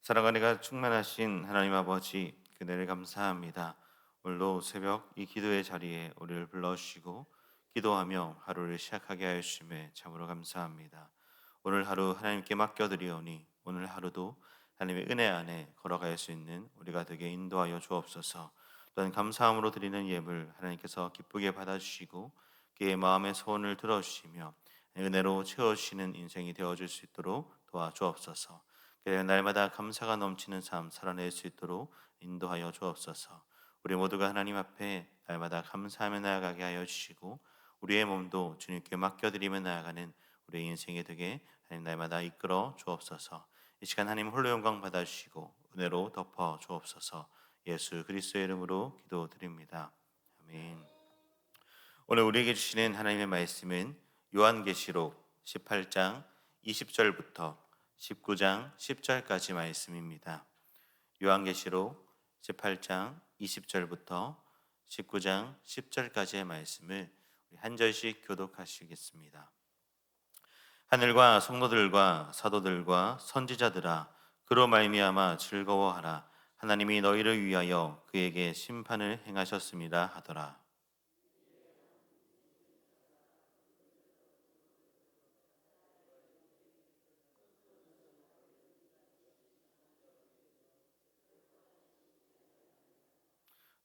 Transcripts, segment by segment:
사랑하니가 충만하신 하나님 아버지, 그대를 감사합니다. 오늘도 새벽 이 기도의 자리에 우리를 불러주시고 기도하며 하루를 시작하게 하여 주심에 참으로 감사합니다. 오늘 하루 하나님께 맡겨드리오니 오늘 하루도 하나님의 은혜 안에 걸어갈 수 있는 우리가 되게 인도하여 주옵소서. 또한 감사함으로 드리는 예물 하나님께서 기쁘게 받아주시고 그의 마음의 소원을 들어주시며 은혜로 채워주시는 인생이 되어줄 수 있도록 도와주옵소서. 그래 날마다 감사가 넘치는 삶 살아낼 수 있도록 인도하여 주옵소서. 우리 모두가 하나님 앞에 날마다 감사하며 나아가게 하여 주시고 우리의 몸도 주님께 맡겨드리며 나아가는 우리의 인생이 되게 하나님 날마다 이끌어 주옵소서. 이 시간 하나님 홀로 영광 받아주시고 은혜로 덮어 주옵소서. 예수 그리스도의 이름으로 기도드립니다. 아멘. 오늘 우리에게 주시는 하나님의 말씀은 요한계시록 18장 20절부터 19장 10절까지 말씀입니다. 요한계시록 18장 20절부터 19장 10절까지의 말씀을 한 절씩 교독하시겠습니다. 하늘과 성도들과 사도들과 선지자들아, 그로 말미암아 즐거워하라. 하나님이 너희를 위하여 그에게 심판을 행하셨습니다 하더라.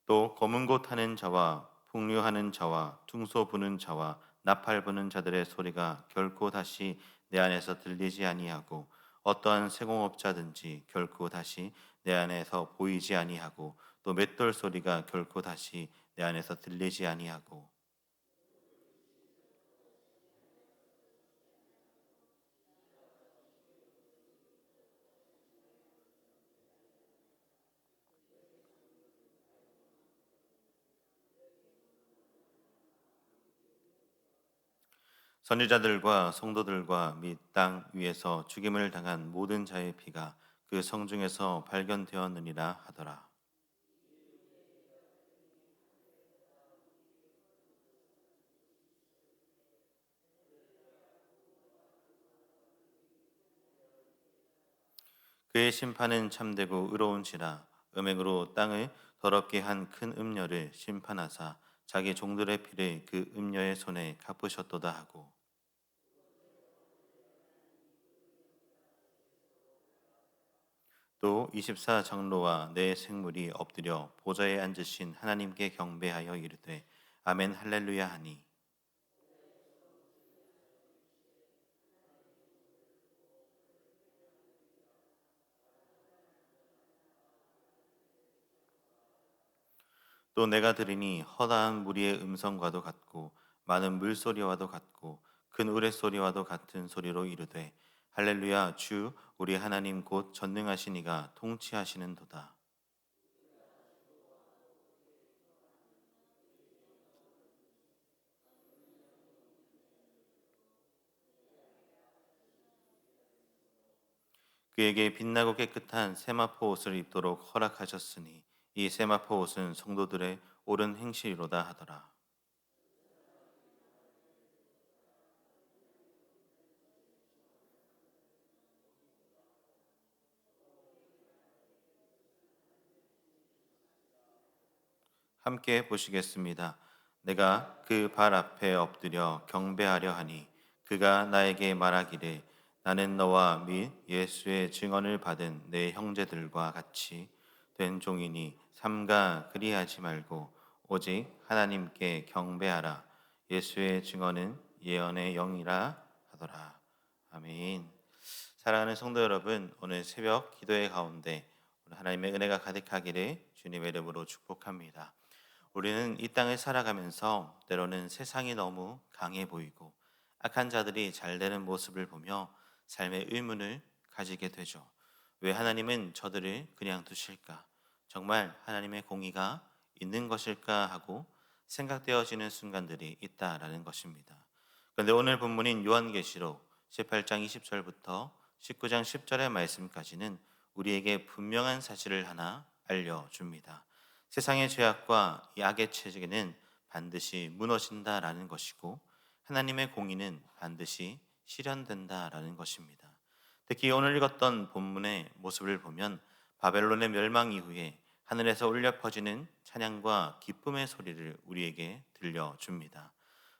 또 검은 곳 하는 자와 풍류하는 자와 퉁소 부는 자와 나팔 부는 자들의 소리가 결코 다시 내 안에서 들리지 아니하고 어떠한 세공업자든지 결코 다시 내 안에서 보이지 아니하고 또 맷돌 소리가 결코 다시 내 안에서 들리지 아니하고 선지자들과 성도들과 및 땅 위에서 죽임을 당한 모든 자의 피가 그 성중에서 발견되었느니라 하더라. 그의 심판은 참되고 의로운지라. 음행으로 땅을 더럽게 한 큰 음녀를 심판하사 자기 종들의 피를 그 음녀의 손에 갚으셨도다 하고, 또 24장로와 네 생물이 엎드려 보좌에 앉으신 하나님께 경배하여 이르되 아멘 할렐루야 하니, 또 내가 들으니 허다한 무리의 음성과도 같고 많은 물소리와도 같고 큰 우레소리와도 같은 소리로 이르되 할렐루야, 주 우리 하나님 곧 전능하신 이가 통치하시는도다. 그에게 빛나고 깨끗한 세마포 옷을 입도록 허락하셨으니 이 세마포 옷은 성도들의 옳은 행실이로다 하더라. 함께 보시겠습니다. 내가 그 발 앞에 엎드려 경배하려 하니 그가 나에게 말하기를 나는 너와 및 예수의 증언을 받은 내 형제들과 같이 된 종이니 삼가 그리하지 말고 오직 하나님께 경배하라. 예수의 증언은 예언의 영이라 하더라. 아멘. 사랑하는 성도 여러분, 오늘 새벽 기도의 가운데 오늘 하나님의 은혜가 가득하기를 주님의 이름으로 축복합니다. 우리는 이 땅을 살아가면서 때로는 세상이 너무 강해 보이고 악한 자들이 잘 되는 모습을 보며 삶의 의문을 가지게 되죠. 왜 하나님은 저들을 그냥 두실까? 정말 하나님의 공의가 있는 것일까 하고 생각되어지는 순간들이 있다라는 것입니다. 그런데 오늘 본문인 요한계시록 18장 20절부터 19장 10절의 말씀까지는 우리에게 분명한 사실을 하나 알려줍니다. 세상의 죄악과 이 악의 체제는 반드시 무너진다라는 것이고 하나님의 공의는 반드시 실현된다라는 것입니다. 특히 오늘 읽었던 본문의 모습을 보면 바벨론의 멸망 이후에 하늘에서 울려 퍼지는 찬양과 기쁨의 소리를 우리에게 들려줍니다.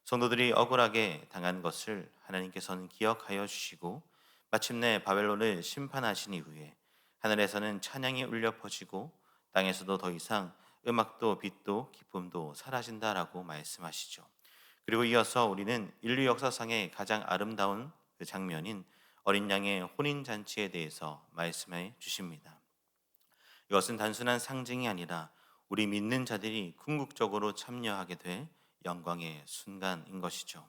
성도들이 억울하게 당한 것을 하나님께서는 기억하여 주시고 마침내 바벨론을 심판하신 이후에 하늘에서는 찬양이 울려 퍼지고 땅에서도 더 이상 음악도 빛도 기쁨도 사라진다라고 말씀하시죠. 그리고 이어서 우리는 인류 역사상의 가장 아름다운 그 장면인 어린 양의 혼인 잔치에 대해서 말씀해 주십니다. 이것은 단순한 상징이 아니라 우리 믿는 자들이 궁극적으로 참여하게 될 영광의 순간인 것이죠.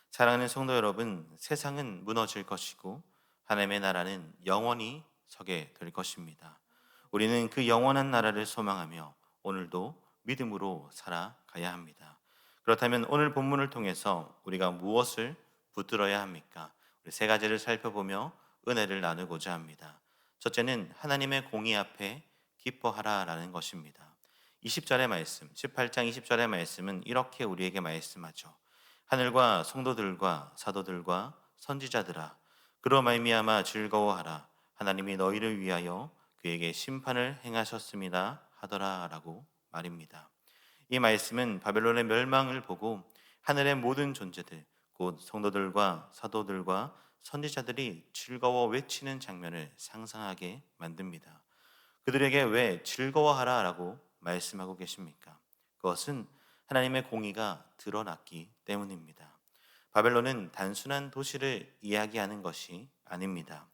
사랑하는 성도 여러분, 세상은 무너질 것이고 하나님의 나라는 영원히 서게 될 것입니다. 우리는 그 영원한 나라를 소망하며 오늘도 믿음으로 살아가야 합니다. 그렇다면 오늘 본문을 통해서 우리가 무엇을 붙들어야 합니까? 우리 세 가지를 살펴보며 은혜를 나누고자 합니다. 첫째는 하나님의 공의 앞에 기뻐하라라는 것입니다. 20절의 말씀, 18장 20절의 말씀은 이렇게 우리에게 말씀하죠. 하늘과 성도들과 사도들과 선지자들아, 그로 말미암아 즐거워하라. 하나님이 너희를 위하여 그에게 심판을 행하셨습니다 하더라라고 말입니다. 이 말씀은 바벨론의 멸망을 보고 하늘의 모든 존재들, 곧 성도들과 사도들과 선지자들이 즐거워 외치는 장면을 상상하게 만듭니다. 그들에게 왜 즐거워하라라고 말씀하고 계십니까? 그것은 하나님의 공의가 드러났기 때문입니다. 바벨론은 단순한 도시를 이야기하는 것이 아닙니다.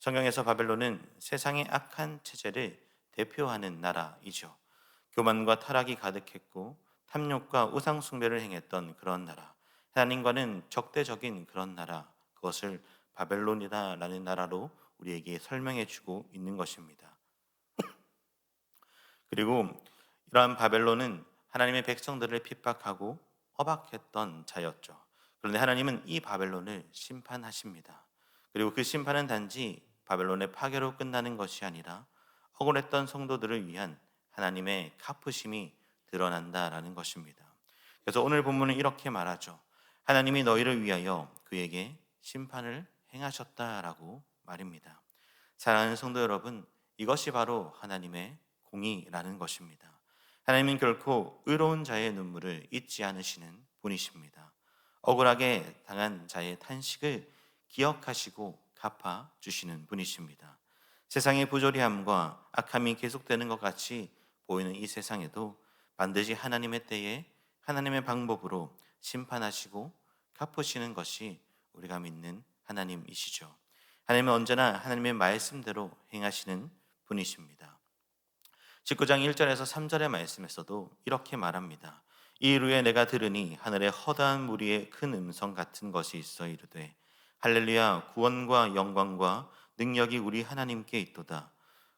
성경에서 바벨론은 세상의 악한 체제를 대표하는 나라이죠. 교만과 타락이 가득했고 탐욕과 우상 숭배를 행했던 그런 나라, 하나님과는 적대적인 그런 나라, 그것을 바벨론이라는 나라로 우리에게 설명해 주고 있는 것입니다. 그리고 이러한 바벨론은 하나님의 백성들을 핍박하고 억압했던 자였죠. 그런데 하나님은 이 바벨론을 심판하십니다. 그리고 그 심판은 단지 바벨론의 파괴로 끝나는 것이 아니라 억울했던 성도들을 위한 하나님의 갚으심이 드러난다라는 것입니다. 그래서 오늘 본문은 이렇게 말하죠. 하나님이 너희를 위하여 그에게 심판을 행하셨다라고 말입니다. 사랑하는 성도 여러분, 이것이 바로 하나님의 공의라는 것입니다. 하나님은 결코 의로운 자의 눈물을 잊지 않으시는 분이십니다. 억울하게 당한 자의 탄식을 기억하시고 갚아주시는 분이십니다. 세상의 부조리함과 악함이 계속되는 것 같이 보이는 이 세상에도 반드시 하나님의 때에 하나님의 방법으로 심판하시고 갚으시는 것이 우리가 믿는 하나님이시죠. 하나님은 언제나 하나님의 말씀대로 행하시는 분이십니다. 19장 1절에서 3절의 말씀에서도 이렇게 말합니다. 이 이후에 내가 들으니 하늘에 허다한 무리의 큰 음성 같은 것이 있어 이르되 할렐루야, 구원과 영광과 능력이 우리 하나님께 있도다.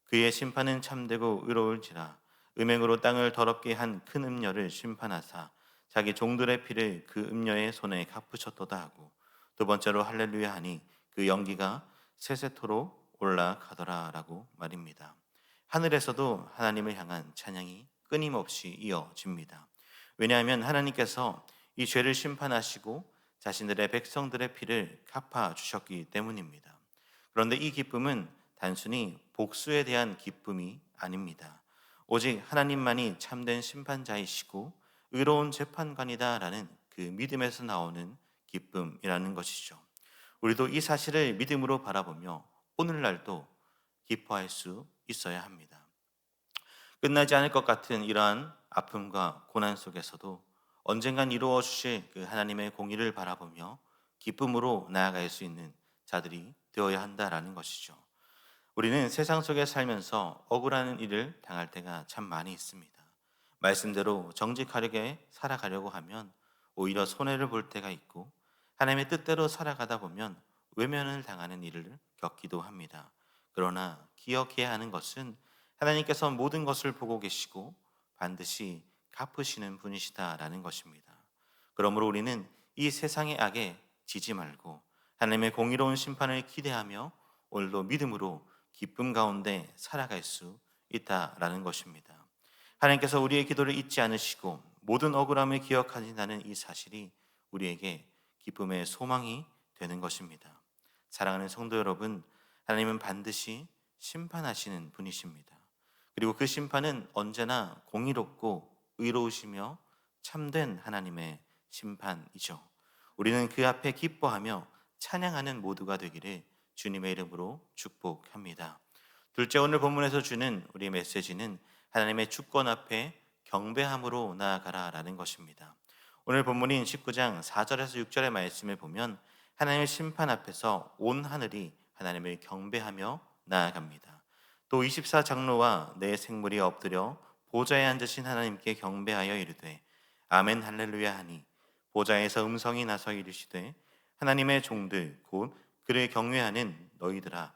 그의 심판은 참되고 의로울지라. 음행으로 땅을 더럽게 한 큰 음녀를 심판하사 자기 종들의 피를 그 음녀의 손에 갚으셨도다 하고, 두 번째로 할렐루야 하니 그 연기가 세세토로 올라가더라라고 말입니다. 하늘에서도 하나님을 향한 찬양이 끊임없이 이어집니다. 왜냐하면 하나님께서 이 죄를 심판하시고 자신들의 백성들의 피를 갚아 주셨기 때문입니다. 그런데 이 기쁨은 단순히 복수에 대한 기쁨이 아닙니다. 오직 하나님만이 참된 심판자이시고 의로운 재판관이다라는 그 믿음에서 나오는 기쁨이라는 것이죠. 우리도 이 사실을 믿음으로 바라보며 오늘날도 기뻐할 수 있어야 합니다. 끝나지 않을 것 같은 이러한 아픔과 고난 속에서도 언젠간 이루어 주실 그 하나님의 공의를 바라보며 기쁨으로 나아갈 수 있는 자들이 되어야 한다라는 것이죠. 우리는 세상 속에 살면서 억울한 일을 당할 때가 참 많이 있습니다. 말씀대로 정직하게 살아가려고 하면 오히려 손해를 볼 때가 있고, 하나님의 뜻대로 살아가다 보면 외면을 당하는 일을 겪기도 합니다. 그러나 기억해야 하는 것은 하나님께서 모든 것을 보고 계시고 반드시 갚으시는 분이시다라는 것입니다. 그러므로 우리는 이 세상의 악에 지지 말고 하나님의 공의로운 심판을 기대하며 오늘도 믿음으로 기쁨 가운데 살아갈 수 있다라는 것입니다. 하나님께서 우리의 기도를 잊지 않으시고 모든 억울함을 기억하신다는 이 사실이 우리에게 기쁨의 소망이 되는 것입니다. 사랑하는 성도 여러분, 하나님은 반드시 심판하시는 분이십니다. 그리고 그 심판은 언제나 공의롭고 의로우시며 참된 하나님의 심판이죠. 우리는 그 앞에 기뻐하며 찬양하는 모두가 되기를 주님의 이름으로 축복합니다. 둘째, 오늘 본문에서 주는 우리 메시지는 하나님의 주권 앞에 경배함으로 나아가라라는 것입니다. 오늘 본문인 19장 4절에서 6절의 말씀을 보면 하나님의 심판 앞에서 온 하늘이 하나님을 경배하며 나아갑니다. 또 24장로와 내 생물이 엎드려 보좌에 앉으신 하나님께 경배하여 이르되 아멘 할렐루야 하니 보좌에서 음성이 나서 이르시되 하나님의 종들 곧 그를 경외하는 너희들아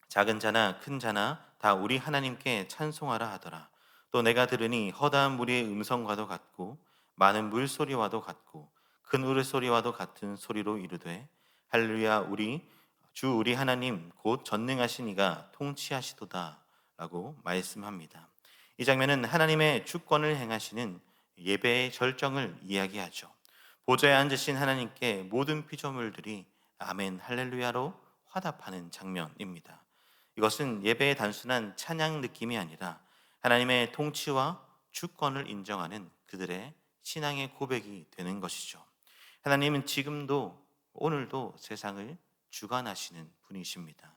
작은 자나 큰 자나 다 우리 하나님께 찬송하라 하더라. 또 내가 들으니 허다한 무리의 음성과도 같고 많은 물소리와도 같고 큰 울음소리와도 같은 소리로 이르되 할렐루야 우리 하나님 곧 전능하신 이가 통치하시도다 라고 말씀합니다. 이 장면은 하나님의 주권을 행하시는 예배의 절정을 이야기하죠. 보좌에 앉으신 하나님께 모든 피조물들이 아멘 할렐루야로 화답하는 장면입니다. 이것은 예배의 단순한 찬양 느낌이 아니라 하나님의 통치와 주권을 인정하는 그들의 신앙의 고백이 되는 것이죠. 하나님은 지금도 오늘도 세상을 주관하시는 분이십니다.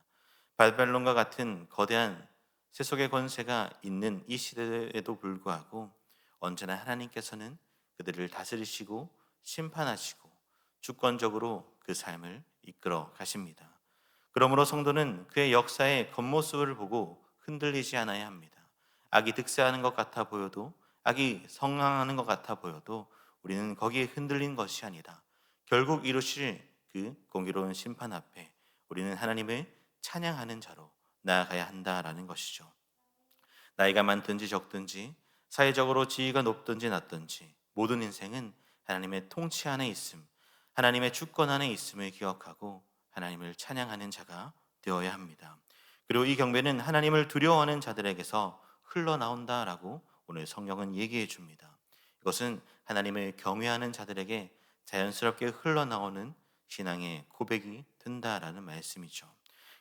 바벨론과 같은 거대한 세속의 권세가 있는 이 시대에도 불구하고 언제나 하나님께서는 그들을 다스리시고 심판하시고 주권적으로 그 삶을 이끌어 가십니다. 그러므로 성도는 그의 역사의 겉모습을 보고 흔들리지 않아야 합니다. 악이 득세하는 것 같아 보여도, 악이 성황하는 것 같아 보여도 우리는 거기에 흔들린 것이 아니라 결국 이루실 그 공의로운 심판 앞에 우리는 하나님을 찬양하는 자로 나아가야 한다라는 것이죠. 나이가 많든지 적든지 사회적으로 지위가 높든지 낮든지 모든 인생은 하나님의 통치 안에 있음, 하나님의 주권 안에 있음을 기억하고 하나님을 찬양하는 자가 되어야 합니다. 그리고 이 경배는 하나님을 두려워하는 자들에게서 흘러나온다라고 오늘 성경은 얘기해 줍니다. 이것은 하나님을 경외하는 자들에게 자연스럽게 흘러나오는 신앙의 고백이 된다라는 말씀이죠.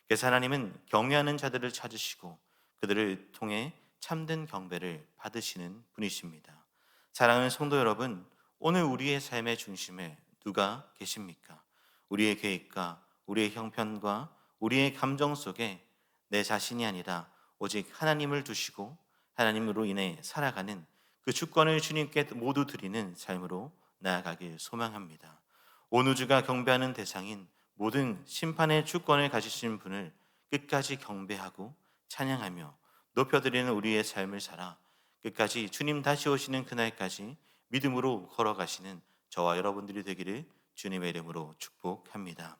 그래서 하나님은 경외하는 자들을 찾으시고 그들을 통해 참된 경배를 받으시는 분이십니다. 사랑하는 성도 여러분, 오늘 우리의 삶의 중심에 누가 계십니까? 우리의 계획과 우리의 형편과 우리의 감정 속에 내 자신이 아니라 오직 하나님을 두시고 하나님으로 인해 살아가는 그 주권을 주님께 모두 드리는 삶으로 나아가길 소망합니다. 온 우주가 경배하는 대상인 모든 심판의 주권을 가지신 분을 끝까지 경배하고 찬양하며 높여드리는 우리의 삶을 살아 끝까지 주님 다시 오시는 그날까지 믿음으로 걸어가시는 저와 여러분들이 되기를 주님의 이름으로 축복합니다.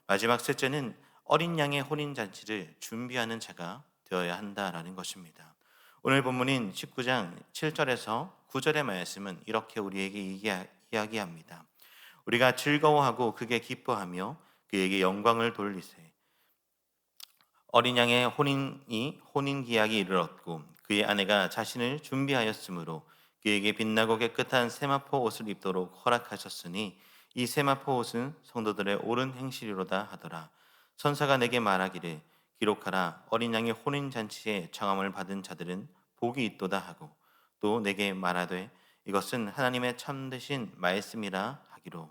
마지막 셋째는 어린 양의 혼인잔치를 준비하는 자가 되어야 한다라는 것입니다. 오늘 본문인 19장 7절에서 9절의 말씀은 이렇게 우리에게 이야기합니다. 우리가 즐거워하고 크게 기뻐하며 그에게 영광을 돌리세. 어린 양의 혼인기약이 이르렀고 그의 아내가 자신을 준비하였으므로 그에게 빛나고 깨끗한 세마포 옷을 입도록 허락하셨으니 이 세마포 옷은 성도들의 옳은 행실이로다 하더라. 선사가 내게 말하기를 기록하라. 어린 양의 혼인잔치에 청함을 받은 자들은 복이 있도다 하고 또 내게 말하되 이것은 하나님의 참되신 말씀이라 하기로.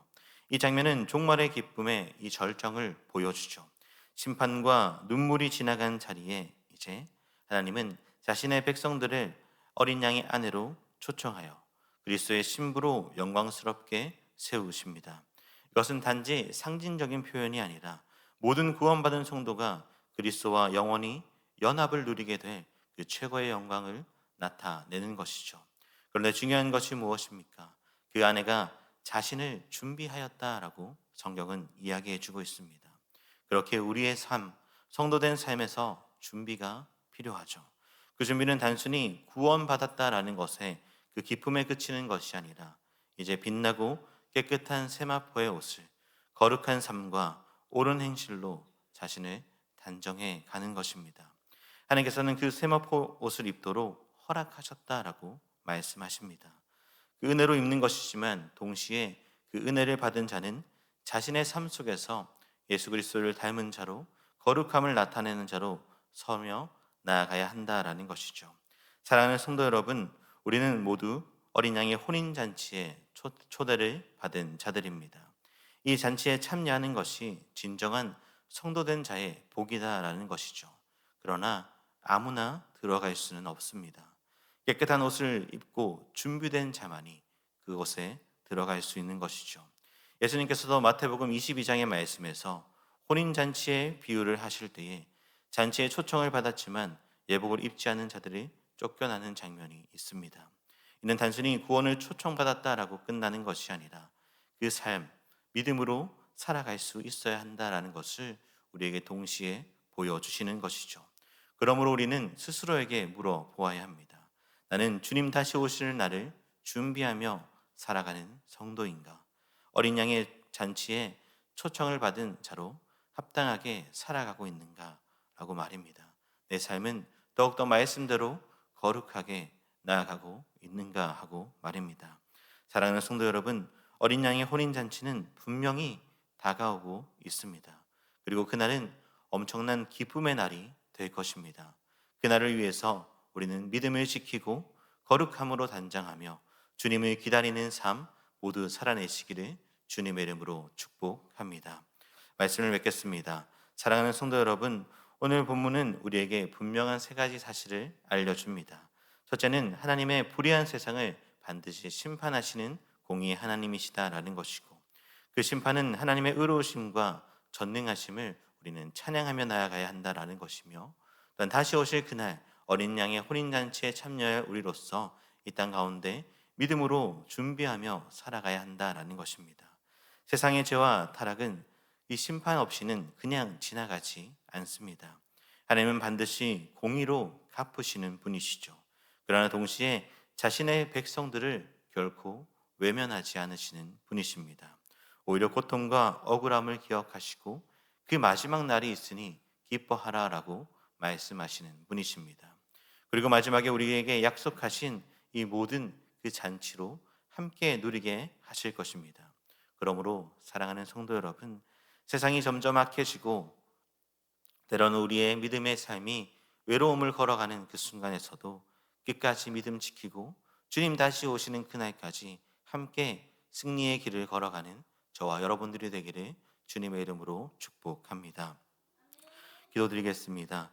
이 장면은 종말의 기쁨의 이 절정을 보여주죠. 심판과 눈물이 지나간 자리에 이제 하나님은 자신의 백성들을 어린 양의 아내로 초청하여 그리스도의 신부로 영광스럽게 세우십니다. 이것은 단지 상징적인 표현이 아니라 모든 구원받은 성도가 그리스도와 영원히 연합을 누리게 될 그 최고의 영광을 나타내는 것이죠. 그런데 중요한 것이 무엇입니까? 그 아내가 자신을 준비하였다라고 성경은 이야기해 주고 있습니다. 그렇게 우리의 삶, 성도된 삶에서 준비가 필요하죠. 그 준비는 단순히 구원받았다라는 것에 그 기쁨에 그치는 것이 아니라 이제 빛나고 깨끗한 세마포의 옷을 거룩한 삶과 옳은 행실로 자신을 단정해 가는 것입니다. 하나님께서는 그 세마포 옷을 입도록 허락하셨다라고 말씀하십니다. 그 은혜로 입는 것이지만 동시에 그 은혜를 받은 자는 자신의 삶 속에서 예수 그리스도를 닮은 자로 거룩함을 나타내는 자로 서며 나아가야 한다라는 것이죠. 사랑하는 성도 여러분, 우리는 모두 어린 양의 혼인 잔치에 초대를 받은 자들입니다. 이 잔치에 참여하는 것이 진정한 성도된 자의 복이다라는 것이죠. 그러나 아무나 들어갈 수는 없습니다. 깨끗한 옷을 입고 준비된 자만이 그곳에 들어갈 수 있는 것이죠. 예수님께서도 마태복음 22장의 말씀에서 혼인잔치의 비유를 하실 때에 잔치에 초청을 받았지만 예복을 입지 않은 자들이 쫓겨나는 장면이 있습니다. 이는 단순히 구원을 초청받았다라고 끝나는 것이 아니라 그 삶, 믿음으로 살아갈 수 있어야 한다라는 것을 우리에게 동시에 보여주시는 것이죠. 그러므로 우리는 스스로에게 물어보아야 합니다. 나는 주님 다시 오실 날을 준비하며 살아가는 성도인가? 어린 양의 잔치에 초청을 받은 자로 합당하게 살아가고 있는가? 라고 말입니다. 내 삶은 더욱더 말씀대로 거룩하게 나아가고 있는가 하고 말입니다. 사랑하는 성도 여러분, 어린 양의 혼인잔치는 분명히 다가오고 있습니다. 그리고 그날은 엄청난 기쁨의 날이 될 것입니다. 그날을 위해서 우리는 믿음을 지키고 거룩함으로 단장하며 주님을 기다리는 삶 모두 살아내시기를 주님의 이름으로 축복합니다. 말씀을 맺겠습니다. 사랑하는 성도 여러분, 오늘 본문은 우리에게 분명한 세 가지 사실을 알려줍니다. 첫째는 하나님의 불의한 세상을 반드시 심판하시는 공의의 하나님이시다라는 것이고, 그 심판은 하나님의 의로우심과 전능하심을 우리는 찬양하며 나아가야 한다라는 것이며, 또한 다시 오실 그날 어린 양의 혼인잔치에 참여할 우리로서 이 땅 가운데 믿음으로 준비하며 살아가야 한다라는 것입니다. 세상의 죄와 타락은 이 심판 없이는 그냥 지나가지 않습니다. 하나님은 반드시 공의로 갚으시는 분이시죠. 그러나 동시에 자신의 백성들을 결코 외면하지 않으시는 분이십니다. 오히려 고통과 억울함을 기억하시고 그 마지막 날이 있으니 기뻐하라라고 말씀하시는 분이십니다. 그리고 마지막에 우리에게 약속하신 이 모든 그 잔치로 함께 누리게 하실 것입니다. 그러므로 사랑하는 성도 여러분, 세상이 점점 악해지고 때로는 우리의 믿음의 삶이 외로움을 걸어가는 그 순간에서도 끝까지 믿음 지키고 주님 다시 오시는 그날까지 함께 승리의 길을 걸어가는 저와 여러분들이 되기를 주님의 이름으로 축복합니다. 기도드리겠습니다.